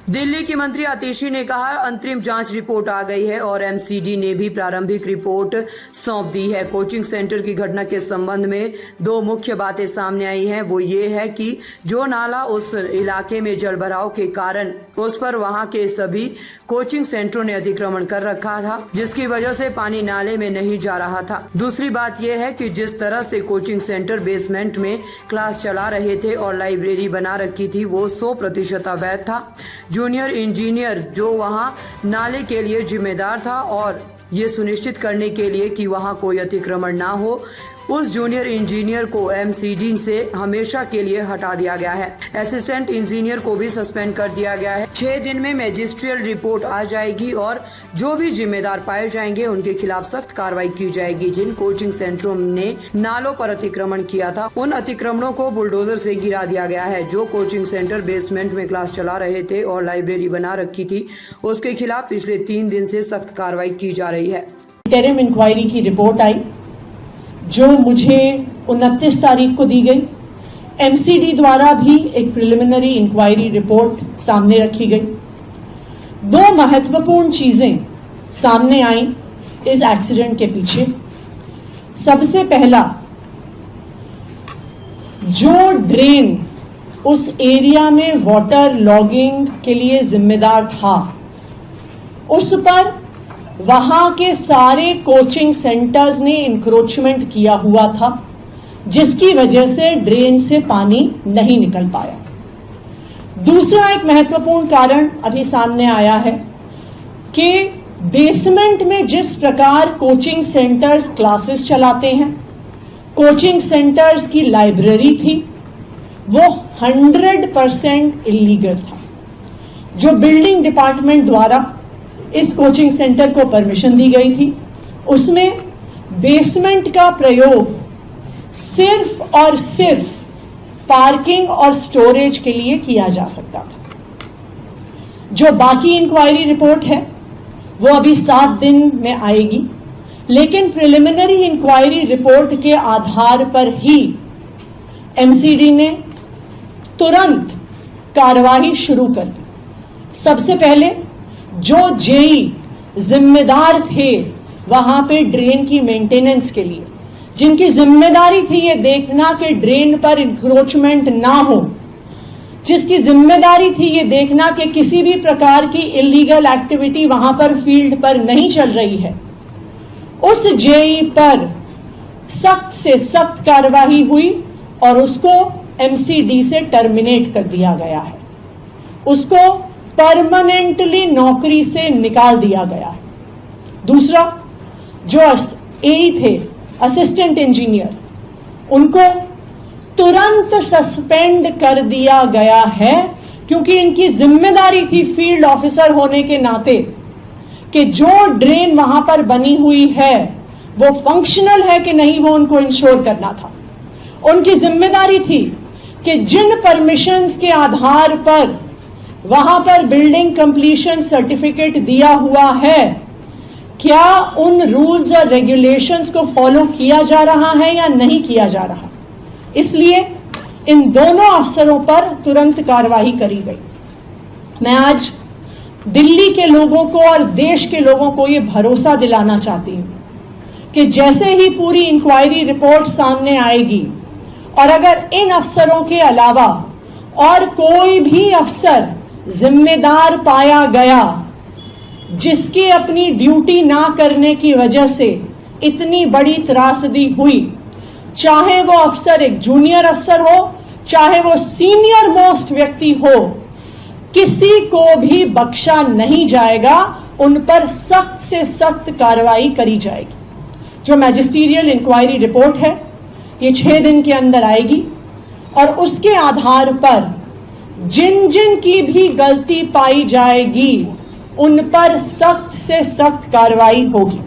दिल्ली की मंत्री आतिशी ने कहा अंतरिम जांच रिपोर्ट आ गई है और एमसीडी ने भी प्रारंभिक रिपोर्ट सौंप दी है। कोचिंग सेंटर की घटना के संबंध में दो मुख्य बातें सामने आई हैं। वो ये है कि जो नाला उस इलाके में जलभराव के कारण उस पर वहां के सभी कोचिंग सेंटरों ने अतिक्रमण कर रखा था, जिसकी वजह से पानी नाले में नहीं जा रहा था। दूसरी बात यह है कि जिस तरह से कोचिंग सेंटर बेसमेंट में क्लास चला रहे थे और लाइब्रेरी बना रखी थी वो 100% अवैध था। जूनियर इंजीनियर जो वहां नाले के लिए जिम्मेदार था और ये सुनिश्चित करने के लिए कि वहां कोई अतिक्रमण ना हो, उस जूनियर इंजीनियर को एमसीडी से हमेशा के लिए हटा दिया गया है। असिस्टेंट इंजीनियर को भी सस्पेंड कर दिया गया है। 6 दिन में मैजिस्ट्रियल रिपोर्ट आ जाएगी और जो भी जिम्मेदार पाए जाएंगे उनके खिलाफ सख्त कार्रवाई की जाएगी। जिन कोचिंग सेंटरों ने नालों पर अतिक्रमण किया था उन अतिक्रमणों को बुलडोजर से गिरा दिया गया है। जो कोचिंग सेंटर बेसमेंट में क्लास चला रहे थे और लाइब्रेरी बना रखी थी उसके खिलाफ पिछले 3 दिन से सख्त कार्रवाई की जा रही है। इंटरिम इंक्वायरी की रिपोर्ट आई जो मुझे 29 तारीख को दी गई। एमसीडी द्वारा भी एक प्रिलिमिनरी इंक्वायरी रिपोर्ट सामने रखी गई। दो महत्वपूर्ण चीजें सामने आई इस एक्सीडेंट के पीछे। सबसे पहला, जो ड्रेन उस एरिया में वाटर लॉगिंग के लिए जिम्मेदार था उस पर वहां के सारे कोचिंग सेंटर्स ने इंक्रोचमेंट किया हुआ था, जिसकी वजह से ड्रेन से पानी नहीं निकल पाया। दूसरा एक महत्वपूर्ण कारण अभी सामने आया है कि बेसमेंट में जिस प्रकार कोचिंग सेंटर्स क्लासेस चलाते हैं, कोचिंग सेंटर्स की लाइब्रेरी थी, वो 100% इलीगल था। जो बिल्डिंग डिपार्टमेंट द्वारा इस कोचिंग सेंटर को परमिशन दी गई थी उसमें बेसमेंट का प्रयोग सिर्फ और सिर्फ पार्किंग और स्टोरेज के लिए किया जा सकता था। जो बाकी इंक्वायरी रिपोर्ट है वो अभी 7 दिन में आएगी, लेकिन प्रिलिमिनरी इंक्वायरी रिपोर्ट के आधार पर ही एमसीडी ने तुरंत कार्रवाई शुरू कर दी। सबसे पहले जो जेई जिम्मेदार थे वहां पे ड्रेन की मेंटेनेंस के लिए, जिनकी जिम्मेदारी थी ये देखना कि ड्रेन पर इंक्रोचमेंट ना हो, जिसकी जिम्मेदारी थी ये देखना कि किसी भी प्रकार की इलीगल एक्टिविटी वहां पर फील्ड पर नहीं चल रही है, उस जेई पर सख्त से सख्त कार्रवाई हुई और उसको एमसीडी से टर्मिनेट कर दिया गया है। उसको परमानेंटली नौकरी से निकाल दिया गया है। दूसरा, जो एई थे असिस्टेंट इंजीनियर, उनको तुरंत सस्पेंड कर दिया गया है, क्योंकि इनकी जिम्मेदारी थी फील्ड ऑफिसर होने के नाते कि जो ड्रेन वहां पर बनी हुई है वो फंक्शनल है कि नहीं वो उनको इंश्योर करना था। उनकी जिम्मेदारी थी कि जिन परमिशंस के आधार पर वहां पर बिल्डिंग कंप्लीशन सर्टिफिकेट दिया हुआ है, क्या उन रूल्स और रेगुलेशंस को फॉलो किया जा रहा है या नहीं किया जा रहा। इसलिए इन दोनों अफसरों पर तुरंत कार्रवाई करी गई। मैं आज दिल्ली के लोगों को और देश के लोगों को ये भरोसा दिलाना चाहती हूं कि जैसे ही पूरी इंक्वायरी रिपोर्ट सामने आएगी और अगर इन अफसरों के अलावा और कोई भी अफसर जिम्मेदार पाया गया जिसकी अपनी ड्यूटी ना करने की वजह से इतनी बड़ी त्रासदी हुई, चाहे वो अफसर एक जूनियर अफसर हो, चाहे वो सीनियर मोस्ट व्यक्ति हो, किसी को भी बख्शा नहीं जाएगा। उन पर सख्त से सख्त कार्रवाई करी जाएगी। जो मैजिस्ट्रियल इंक्वायरी रिपोर्ट है ये 6 दिन के अंदर आएगी और उसके आधार पर जिन जिन की भी गलती पाई जाएगी उन पर सख्त से सख्त कार्रवाई होगी।